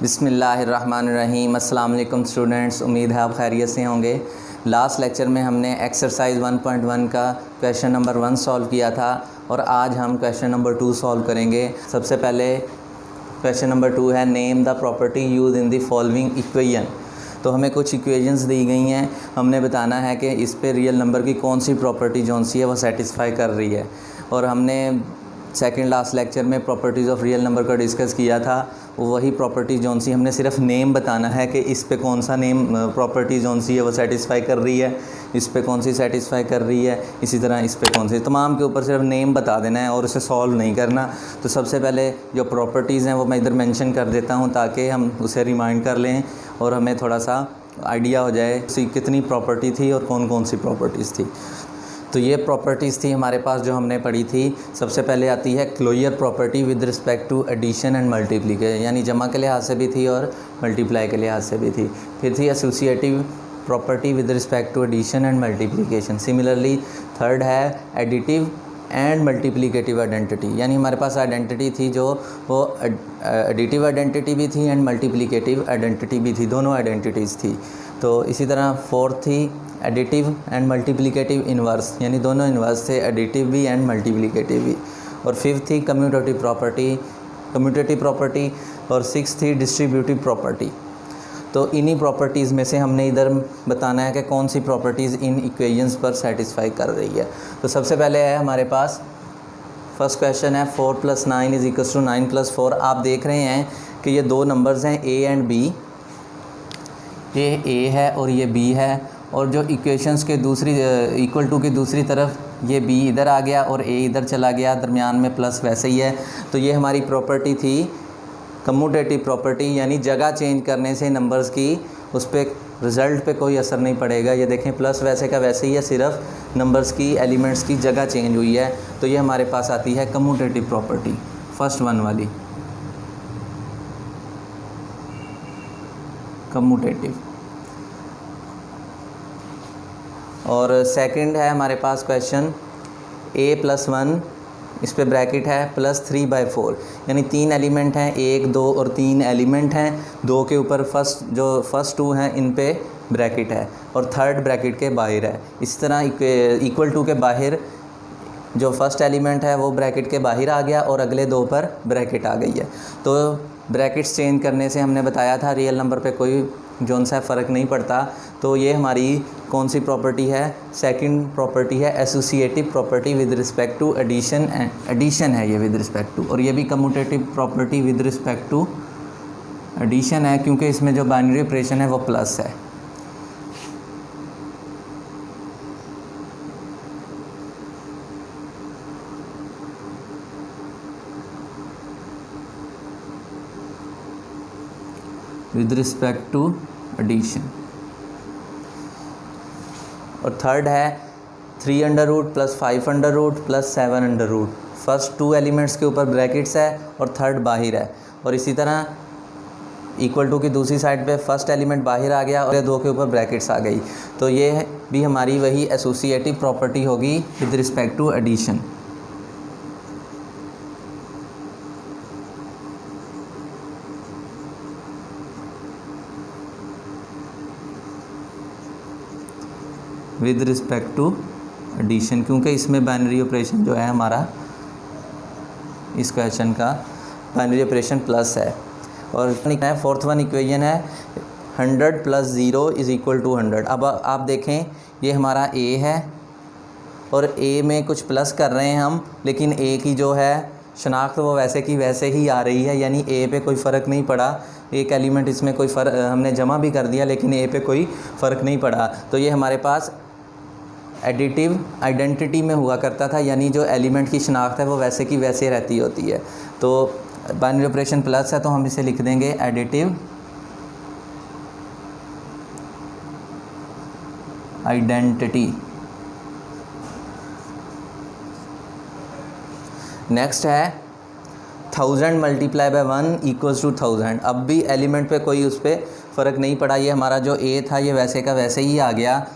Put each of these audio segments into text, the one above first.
बिस्मिल्लाहिर्रहमानिर्रहीम। अस्सलाम वालेकुम स्टूडेंट्स, उम्मीद है आप खैरियत से होंगे। लास्ट लेक्चर में हमने एक्सरसाइज 1.1 का क्वेश्चन नंबर 1 सॉल्व किया था और आज हम क्वेश्चन नंबर 2 सॉल्व करेंगे। सबसे पहले क्वेश्चन नंबर 2 है name the property use in the following equation. तो हमें कुछ इक्वेशंस दी गई हैं, हमने बताना है कि इस पे रियल नंबर की कौन सी प्रॉपर्टी जो सी है वो सेटिस्फाई कर रही है। और हमने सेकंड लास्ट लेक्चर में प्रॉपर्टीज़ ऑफ रियल नंबर का डिस्कस किया था। वही प्रॉपर्टी जौन सी हमने सिर्फ नेम बताना है कि इस पे कौन सा नेम प्रॉपर्टी जौन सी है वो सेटिस्फाई कर रही है, इस पे कौन सी सेटिस्फाई कर रही है, इसी तरह इस पे कौन सी। तमाम के ऊपर सिर्फ नेम बता देना है और उसे सॉल्व नहीं करना। तो सबसे पहले जो प्रॉपर्टीज़ हैं वो मैं इधर मेंशन कर देता हूँ ताकि हम उसे रिमाइंड कर लें और हमें थोड़ा सा आइडिया हो जाए कि कितनी प्रॉपर्टी थी और कौन कौन सी प्रॉपर्टीज़ थी। तो ये प्रॉपर्टीज़ थी हमारे पास जो हमने पढ़ी थी। सबसे पहले आती है closure property with respect to addition and multiplication, यानी जमा के लिहाज से भी थी और मल्टीप्लाई के लिहाज से भी थी। फिर थी associative property with respect to addition and multiplication. Similarly third है एडिटिव एंड मल्टीप्लिकेटिव आइडेंटिटी, यानी हमारे पास आइडेंटिटी थी जो वो एडिटिव आइडेंटिटी भी थी एंड मल्टीप्लिकेटिव आइडेंटिटी भी थी, दोनों आइडेंटिटीज़ थी। तो इसी तरह फोर्थ थी एडिटिव एंड मल्टीप्लिकेटिव इन्वर्स, यानी दोनों इन्वर्स थे, एडिटिव भी एंड मल्टीप्लिकेटिव भी। और फिफ्थ थी कम्यूटेटिव प्रॉपर्टी और सिक्स थी डिस्ट्रीब्यूटिव प्रॉपर्टी। तो इन्हीं प्रॉपर्टीज़ में से हमने इधर बताना है कि कौन सी प्रॉपर्टीज़ इन इक्वेशंस पर सेटिस्फाई कर रही है। तो सबसे पहले है हमारे पास फर्स्ट क्वेश्चन है 4 + 9 = 9 + 4। आप देख रहे हैं कि ये दो नंबर्स हैं ए एंड बी, ये ए है और ये बी है। और जो इक्वेशंस के दूसरी इक्वल टू की दूसरी तरफ ये बी इधर आ गया और ए इधर चला गया, दरमियान में प्लस वैसे ही है। तो ये हमारी प्रॉपर्टी थी कम्यूटेटिव प्रॉपर्टी, यानी जगह चेंज करने से नंबर्स की उस पर रिज़ल्ट पे कोई असर नहीं पड़ेगा। ये देखें प्लस वैसे का वैसे ही है, सिर्फ नंबर्स की एलिमेंट्स की जगह चेंज हुई है। तो ये हमारे पास आती है कम्यूटेटिव प्रॉपर्टी, फर्स्ट वन वाली कम्यूटेटिव। और सेकंड है हमारे पास क्वेश्चन a + 1, इस पे ब्रैकेट है +3/4, यानी 3 एलिमेंट हैं, 1, 2 और 3 एलिमेंट हैं। 2 के ऊपर फर्स्ट 2 हैं इन पे ब्रैकेट है और थर्ड ब्रैकेट के बाहर है। इस तरह इक्वल टू के बाहर जो फर्स्ट एलिमेंट है वो ब्रैकेट के बाहर आ गया और अगले 2 पर ब्रैकेट आ गई है। तो ब्रैकेट्स चेंज करने से हमने बताया था रियल नंबर पे कोई जोन सा फ़र्क नहीं पड़ता। तो ये हमारी कौन सी प्रॉपर्टी है, सेकंड प्रॉपर्टी है associative property with respect to addition है ये विद रिस्पेक्ट टू। और ये भी commutative property with respect to addition है, क्योंकि इसमें जो बाइनरी ऑपरेशन है वो प्लस है। With respect to addition. और थर्ड है 3√, +5√, +7√। फर्स्ट 2 एलिमेंट्स के ऊपर ब्रैकेट्स है और थर्ड बाहर है। और इसी तरह इक्वल टू की दूसरी साइड पे फर्स्ट एलिमेंट बाहर आ गया और 2 के ऊपर ब्रैकेट्स आ गई। तो ये भी हमारी वही एसोसिएटिव प्रॉपर्टी होगी with respect to addition. With respect to addition, क्योंकि इसमें बाइनरी ऑपरेशन जो है हमारा इस क्वेश्चन का बाइनरी ऑपरेशन प्लस है। और फोर्थ वन इक्वेशन है 100 + 0 = 100। अब आप देखें ये हमारा ए है और ए में कुछ प्लस कर रहे हैं हम, लेकिन ए की जो है शनाख्त वो वैसे की वैसे ही आ रही है, यानी ए पे कोई फ़र्क नहीं पड़ा। एक एलिमेंट इसमें कोई फ़र्क, हमने जमा भी कर दिया लेकिन ए पे कोई फ़र्क नहीं पड़ा। तो ये हमारे पास एडिटिव आइडेंटिटी में हुआ करता था, यानी जो एलिमेंट की शनाख्त है वो वैसे की वैसे रहती होती है। तो बाइनरी ऑपरेशन प्लस है तो हम इसे लिख देंगे एडिटिव आइडेंटिटी। नेक्स्ट है 1000 × 1 = 1000। अब भी एलिमेंट पे कोई उस पर फ़र्क नहीं पड़ा, ये हमारा जो ए था ये वैसे का वैसे ही आ गया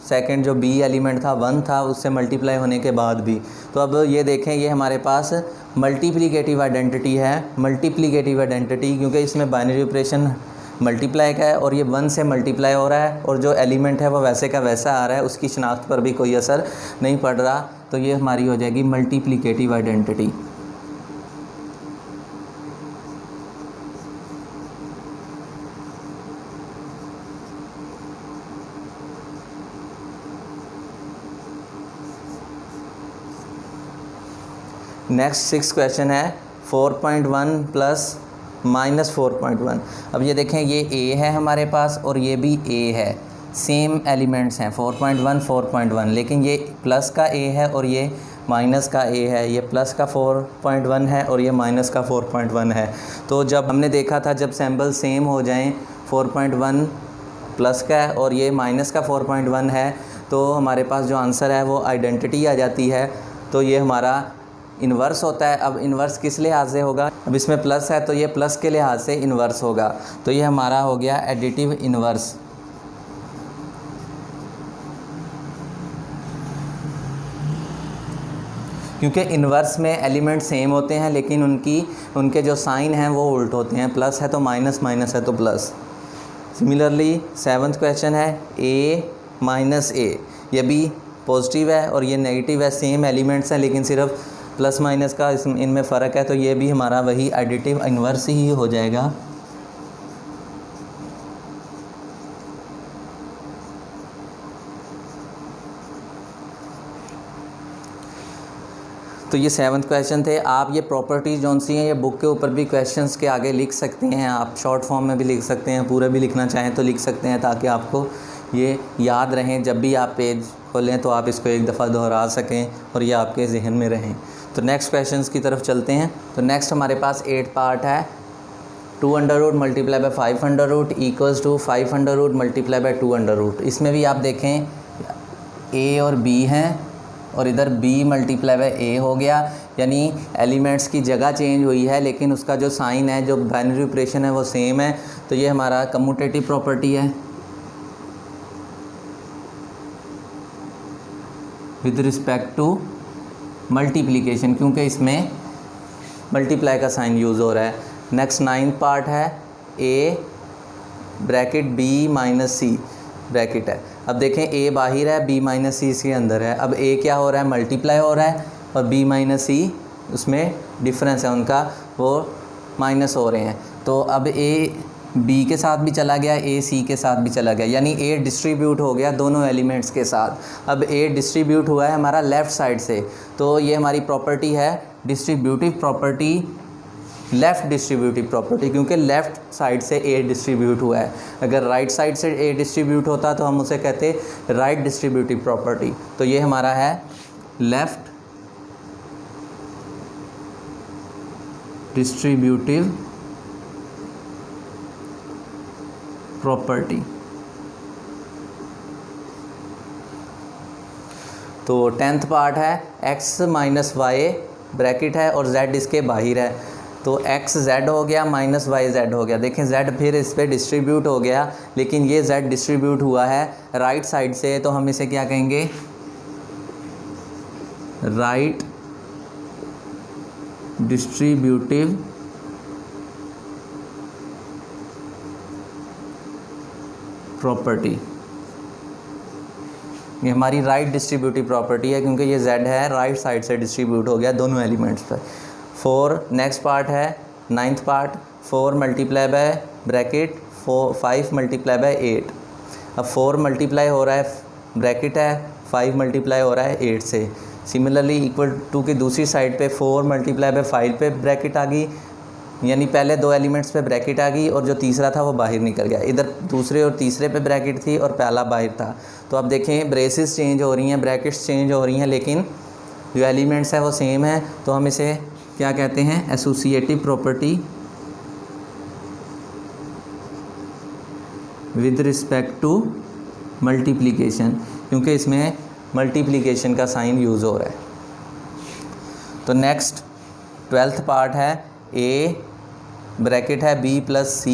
सेकंड जो बी एलिमेंट था 1 था, उससे मल्टीप्लाई होने के बाद भी। तो अब ये देखें, ये हमारे पास मल्टीप्लिकेटिव आइडेंटिटी है। मल्टीप्लिकेटिव आइडेंटिटी क्योंकि इसमें बाइनरी ऑपरेशन मल्टीप्लाई का है और ये 1 से मल्टीप्लाई हो रहा है और जो एलिमेंट है वो वैसे का वैसा आ रहा है, उसकी शनाख्त पर भी कोई असर नहीं पड़ रहा। तो ये हमारी हो जाएगी मल्टीप्लिकेटिव आइडेंटिटी। नेक्स्ट 6 क्वेश्चन है 4.1 प्लस माइनस 4.1। अब ये देखें, ये a है हमारे पास और ये भी a है, सेम एलिमेंट्स हैं 4.1 4.1, लेकिन ये प्लस का a है और ये माइनस का a है। ये प्लस का 4.1 है और ये माइनस का 4.1 है। तो जब हमने देखा था जब सैम्पल सेम हो जाएं, 4.1 प्लस का है और ये माइनस का 4.1 है, तो हमारे पास जो आंसर है वो आइडेंटिटी आ जाती है। तो ये हमारा इन्वर्स होता है। अब इन्वर्स किस लिहाज से होगा, अब इसमें प्लस है तो ये प्लस के लिहाज से इन्वर्स होगा। तो ये हमारा हो गया एडिटिव इन्वर्स। क्योंकि इन्वर्स में एलिमेंट सेम होते हैं लेकिन उनके जो साइन हैं वो उल्ट होते हैं, प्लस है तो माइनस, माइनस है तो प्लस। सिमिलरली 7th क्वेश्चन है a माइनस a, ये भी पॉजिटिव है और ये नेगेटिव है, सेम एलिमेंट्स हैं लेकिन सिर्फ प्लस माइनस का इनमें फ़र्क है। तो ये भी हमारा वही एडिटिव इन्वर्स ही हो जाएगा। तो ये 7th क्वेश्चन थे। आप ये प्रॉपर्टीज़ जौन सी हैं ये बुक के ऊपर भी क्वेश्चंस के आगे लिख सकते हैं, आप शॉर्ट फॉर्म में भी लिख सकते हैं, पूरे भी लिखना चाहें तो लिख सकते हैं, ताकि आपको ये याद रहें। जब भी आप पेज खोलें तो आप इसको एक दफ़ा दोहरा सकें और ये आपके जहन में रहें। तो नेक्स्ट क्वेश्चंस की तरफ चलते हैं। तो नेक्स्ट हमारे पास 8 पार्ट है। 2 under root multiply by 5 under root equals to 5 under root multiply by 2 under root. इसमें भी आप देखें a और b हैं और इधर b मल्टीप्लाई बाय a हो गया, यानी एलिमेंट्स की जगह चेंज हुई है लेकिन उसका जो साइन है, जो बाइनरी ऑपरेशन है वो सेम है। तो ये हमारा कम्यूटेटिव प्रॉपर्टी है विद रिस्पेक्ट टू मल्टीप्लिकेशन, क्योंकि इसमें मल्टीप्लाई का साइन यूज़ हो रहा है। नेक्स्ट 9th पार्ट है a bracket b minus c bracket है। अब देखें a बाहर है, b माइनस c इसके अंदर है। अब a क्या हो रहा है, मल्टीप्लाई हो रहा है और b माइनस c उसमें डिफरेंस है उनका, वो माइनस हो रहे हैं। तो अब a b के साथ भी चला गया, a c के साथ भी चला गया, यानी a डिस्ट्रीब्यूट हो गया दोनों एलिमेंट्स के साथ। अब a डिस्ट्रीब्यूट हुआ है हमारा लेफ़्ट साइड से, तो ये हमारी प्रॉपर्टी है distributive property, left distributive property, क्योंकि लेफ़्ट साइड से a डिस्ट्रीब्यूट हुआ है। अगर राइट साइड से a डिस्ट्रीब्यूट होता तो हम उसे कहते राइट डिस्ट्रीब्यूटिव प्रॉपर्टी। तो ये हमारा है लेफ़्ट डिस्ट्रीब्यूटिव प्रॉपर्टी। तो 10th पार्ट है x माइनस वाई ब्रैकेट है और z इसके बाहर है। तो x z हो गया माइनस y z हो गया। देखें z फिर इस पर डिस्ट्रीब्यूट हो गया, लेकिन ये z डिस्ट्रीब्यूट हुआ है राइट साइड से, तो हम इसे क्या कहेंगे, राइट डिस्ट्रीब्यूटिव प्रॉपर्टी। ये हमारी राइट डिस्ट्रीब्यूटिव प्रॉपर्टी है क्योंकि ये z है राइट साइड से डिस्ट्रीब्यूट हो गया दोनों एलिमेंट्स पर। 4 नेक्स्ट पार्ट है 9th part, 4 multiply by bracket 5 multiply by 8। अब 4 मल्टीप्लाई हो रहा है ब्रैकेट है, 5 मल्टीप्लाई हो रहा है 8 से। सिमिलरली इक्वल टू की दूसरी साइड पे 4 मल्टीप्लाई बाय 5 पे ब्रैकेट आ गई, यानी पहले 2 एलिमेंट्स पे ब्रैकेट आ गई और जो तीसरा था वो बाहर निकल गया। इधर दूसरे और तीसरे पे ब्रैकेट थी और पहला बाहर था। तो अब देखें ब्रेसेस चेंज हो रही हैं, ब्रैकेट्स चेंज हो रही हैं, लेकिन जो एलिमेंट्स हैं वो सेम है। तो हम इसे क्या कहते हैं, associative property with respect to multiplication, क्योंकि इसमें मल्टीप्लिकेशन का साइन यूज़ हो रहा है। तो नेक्स्ट 12th पार्ट है a ब्रैकेट है b plus c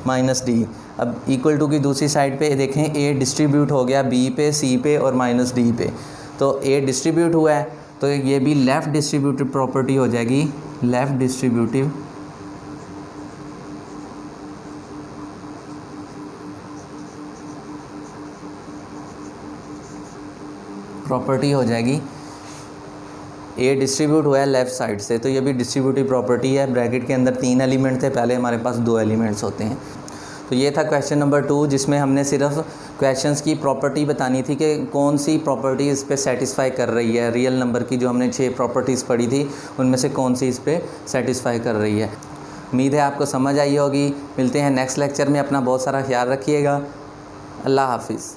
minus d। अब इक्वल टू की दूसरी साइड पे देखें ए डिस्ट्रीब्यूट हो गया बी पे, सी पे और माइनस डी पे, तो ए डिस्ट्रीब्यूट हुआ है तो ये भी लेफ़्ट डिस्ट्रीब्यूटिव प्रॉपर्टी हो जाएगी, लेफ़्ट डिस्ट्रीब्यूटिव प्रॉपर्टी हो जाएगी। ए डिस्ट्रीब्यूट हुआ है लेफ़्ट साइड से, तो ये भी डिस्ट्रीब्यूटिव प्रॉपर्टी है। ब्रैकेट के अंदर 3 एलिमेंट थे, पहले हमारे पास 2 एलिमेंट्स होते हैं। तो ये था क्वेश्चन नंबर 2, जिसमें हमने सिर्फ क्वेश्चंस की प्रॉपर्टी बतानी थी कि कौन सी प्रॉपर्टी इस पे सेटिस्फाई कर रही है। रियल नंबर की जो हमने 6 प्रॉपर्टीज़ पढ़ी थी उनमें से कौन सी इस पे सेटिस्फाई कर रही है। उम्मीद है आपको समझ आई होगी। मिलते हैं नेक्स्ट लेक्चर में, अपना बहुत सारा ख्याल रखिएगा। अल्लाह हाफिज़।